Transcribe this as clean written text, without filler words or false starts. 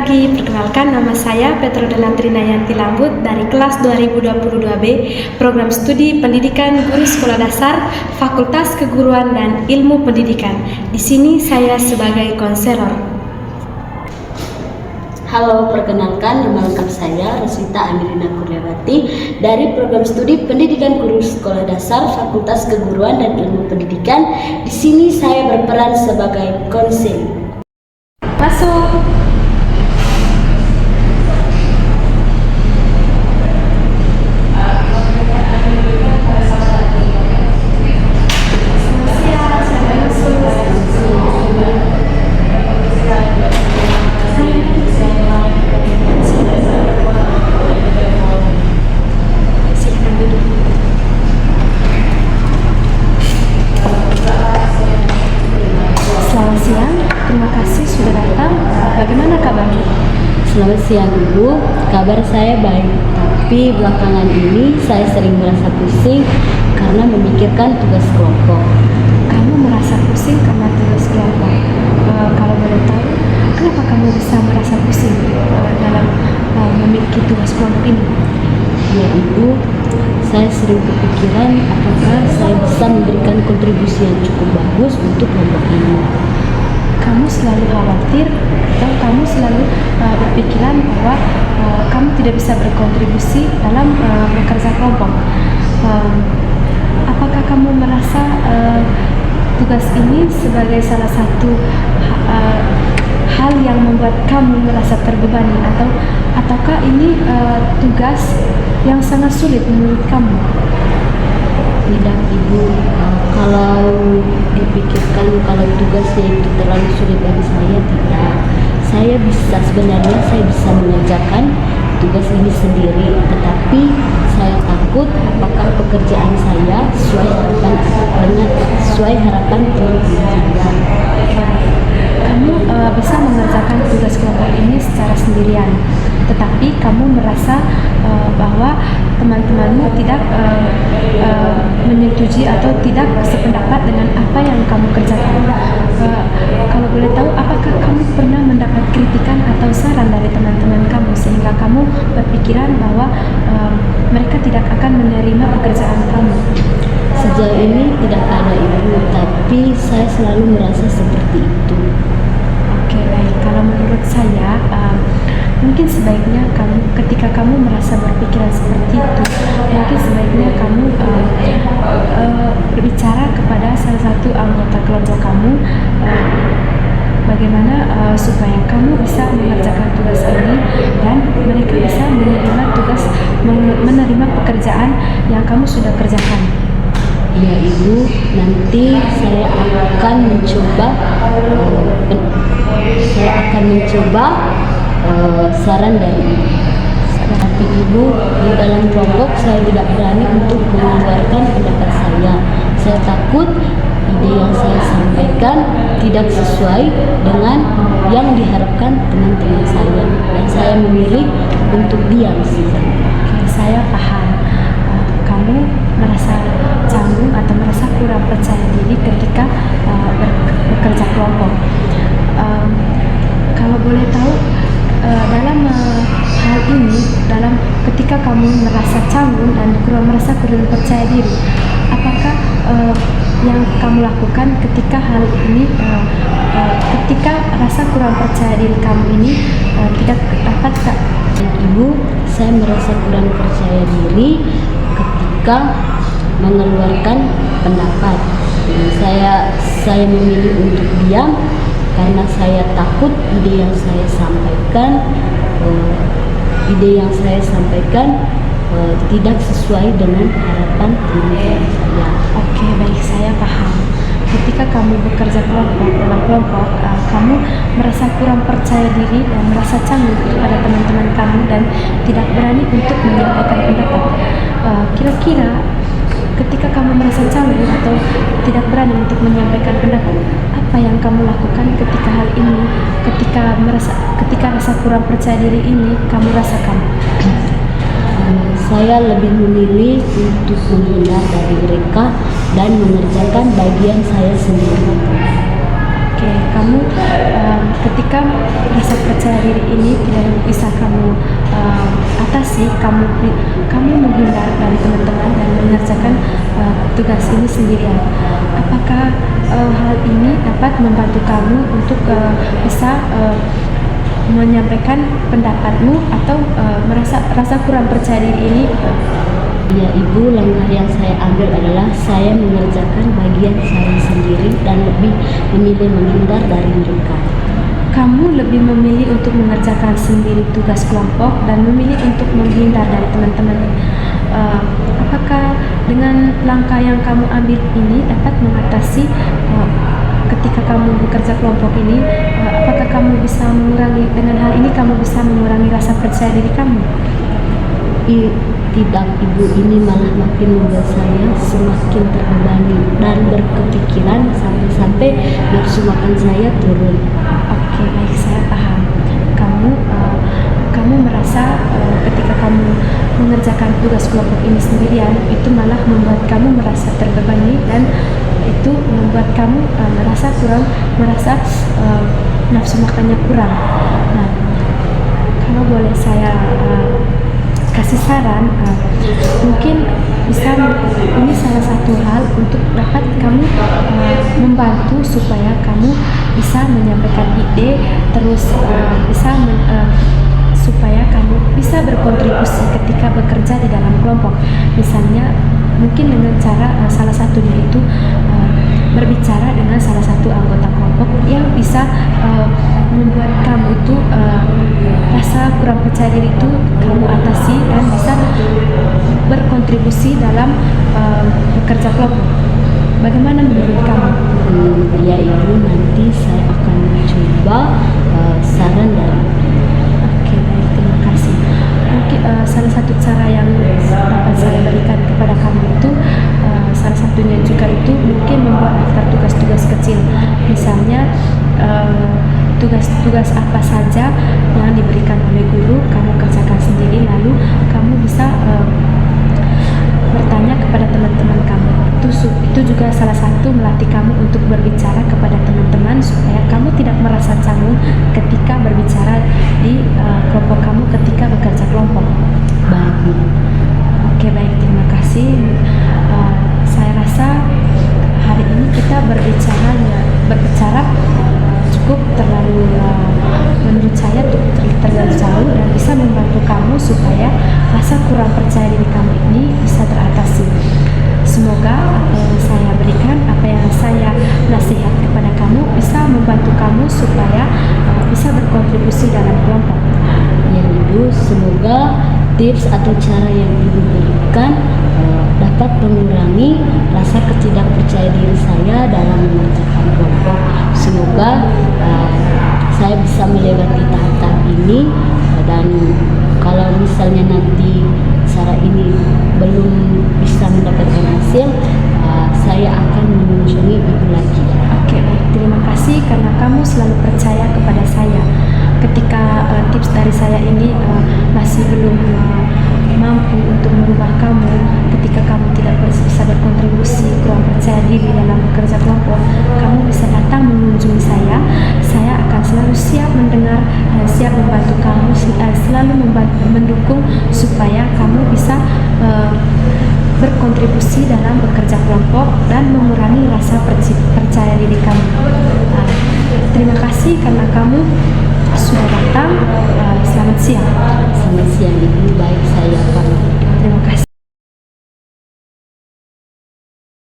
pagi, perkenalkan nama saya Petro Delantrina Yanti Lambut dari kelas 2022B, Program Studi Pendidikan Guru Sekolah Dasar, Fakultas Keguruan dan Ilmu Pendidikan. Di sini saya sebagai konselor. Halo, perkenalkan nama lengkap saya Roswita Amirina Kurniawati dari Program Studi Pendidikan Guru Sekolah Dasar, Fakultas Keguruan dan Ilmu Pendidikan. Di sini saya berperan sebagai konselor. Masuk. Selamat siang, terima kasih sudah datang. Bagaimana kabarnya? Selamat siang Ibu, kabar saya baik. Tapi belakangan ini saya sering merasa pusing karena memikirkan tugas kelompok. Kamu merasa pusing karena tugas kelompok. Kalau boleh tahu, kenapa kamu bisa merasa pusing dalam memiliki tugas kelompok ini? Ya Ibu, saya sering kepikiran apakah saya bisa memberikan kontribusi yang cukup bagus untuk kelompok ini. Kamu selalu khawatir atau kamu selalu berpikiran bahwa kamu tidak bisa berkontribusi dalam bekerja kelompok. Apakah kamu merasa tugas ini sebagai salah satu hal yang membuat kamu merasa terbebani ataukah ini tugas yang sangat sulit menurut kamu? Tidak Ibu, kalau dipikirkan kalau tugasnya itu terlalu sulit bagi saya, tidak. Sebenarnya saya bisa mengerjakan tugas ini sendiri, tetapi saya takut apakah pekerjaan saya sesuai harapan teman-teman saya. Kamu bisa mengerjakan tugas kelompok ini secara sendirian, tetapi kamu merasa bahwa teman-temanmu tidak menyetujui atau tidak sependapat dengan apa yang kamu kerjakan. Kalau boleh tahu, apakah kamu pernah mendapat kritikan atau saran dari teman-teman kamu sehingga kamu berpikiran bahwa mereka tidak akan menerima pekerjaan kamu? Sejauh ini tidak ada Ibu, tapi saya selalu merasa seperti itu. Oke, baik. Kalau menurut saya, mungkin sebaiknya ketika kamu merasa berpikiran seperti itu, mungkin sebaiknya kamu berbicara kepada salah satu anggota kelompok kamu, bagaimana supaya kamu bisa mengerjakan tugas ini dan mereka bisa menerima pekerjaan yang kamu sudah kerjakan. Ya Ibu, nanti saya akan mencoba saran dari Ibu. Tapi Ibu, di dalam kelompok saya tidak berani untuk mengeluarkan pendapat saya. Saya takut ide yang saya sampaikan tidak sesuai dengan yang diharapkan teman-teman saya, dan saya memilih untuk diam saja. Oke, saya paham. Kamu merasa canggung atau merasa kurang percaya diri ketika bekerja kelompok. Kalau boleh tahu, dalam hal ini, ketika kamu merasa canggung dan merasa kurang percaya diri, apakah yang kamu lakukan ketika hal ini, ketika rasa kurang percaya diri kamu ini tidak dapat? Ibu, saya merasa kurang percaya diri ketika mengeluarkan pendapat. Saya memilih untuk diam karena saya takut ide yang saya sampaikan tidak sesuai dengan harapan teman-teman saya. Oke, baik, saya paham. Ketika kamu bekerja dalam kelompok, kamu merasa kurang percaya diri dan merasa canggung kepada teman-teman kamu dan tidak berani untuk menyampaikan pendapat. Kira-kira ketika kamu merasa canggung atau tidak berani untuk menyampaikan pendapat, apa yang kamu lakukan ketika hal ini, ketika rasa kurang percaya diri ini kamu rasakan? Saya lebih memilih untuk menghindar dari mereka dan mengerjakan bagian saya sendiri. Oke, kamu ketika rasa percaya diri ini tidak bisa kamu atasi, kamu menghindar dari teman-teman dan mengerjakan tugas ini sendirian. Apakah hal ini dapat membantu kamu untuk bisa menyampaikan pendapatmu atau merasa rasa kurang percaya diri ini? Ya Ibu, langkah yang saya ambil adalah saya mengerjakan bagian saya sendiri dan lebih memilih menghindar dari mereka. Kamu lebih memilih untuk mengerjakan sendiri tugas kelompok dan memilih untuk menghindar dari teman-teman. Apakah dengan langkah yang kamu ambil ini dapat mengatasi ketika kamu bekerja kelompok ini? Apakah kamu bisa mengurangi, dengan hal ini kamu bisa mengurangi rasa percaya diri kamu? Tidak Ibu, ini malah makin membuat saya semakin terbebani dan berkepikiran sampai-sampai nafsu makan saya turun. Oke, baik, saya paham. Kamu merasa ketika kamu mengerjakan tugas kelompok ini sendirian, itu malah membuat kamu merasa terbebani dan itu membuat kamu merasa nafsu makannya kurang. Nah, kalau boleh saya kasih saran, mungkin ini salah satu hal untuk dapat kamu membantu supaya kamu bisa menyampaikan ide, terus supaya kamu bisa berkontribusi ketika bekerja di dalam kelompok. Misalnya mungkin dengan cara salah satunya itu berbicara dengan salah satu anggota kelompok yang bisa membuat kamu itu rasa kurang percaya diri itu kamu atasi dan bisa berkontribusi dalam bekerja kelompok. Bagaimana menurut kamu? Ya Ibu, nanti saya akan mencoba saran dari. Oke, baik, terima kasih. Mungkin salah satu cara yang dapat saya berikan kepada kamu itu salah satunya juga itu mungkin membuat daftar tugas-tugas kecil. Misalnya tugas-tugas apa saja yang diberikan oleh guru kamu kerjakan sendiri, lalu kamu bisa bertanya kepada teman-teman kamu. Itu juga salah satu melatih kamu untuk berbicara kepada teman-teman supaya kamu tidak merasa canggung ketika berbicara di kelompok kamu ketika bekerja kelompok. Baik. Oke, baik, terima kasih. Saya rasa hari ini kita berbicara cukup terlalu menurut saya terlalu jauh dan bisa membantu kamu supaya rasa kurang percaya diri kamu ini bisa teratasi. Semoga apa yang saya berikan, apa yang saya nasihat kepada kamu bisa membantu kamu supaya bisa berkontribusi dalam kelompok. Ya Ibu, semoga tips atau cara yang Ibu berikan dapat mengurangi rasa ketidakpercaya diri saya dalam mengerjakan kelompok. Semoga saya bisa melewati tahap ini dan kalau misalnya nanti cara ini belum bisa mendapatkan hasil, saya akan mengunjungi Ibu lagi. Oke, baik, terima kasih karena kamu selalu percaya kepada saya. Ketika tips dari saya ini masih belum mampu untuk merubah kamu, ketika kamu tidak bisa berkontribusi, kurang percaya diri dalam bekerja kelompok, kamu bisa datang mengunjungi saya. Saya akan selalu siap mendengar dan siap membantu kamu, selalu mendukung supaya kamu bisa berkontribusi dalam bekerja kelompok dan mengurangi rasa percaya diri kamu. Terima kasih karena kamu sudah datang. Selamat siang. Selamat siang Ibu, baik saya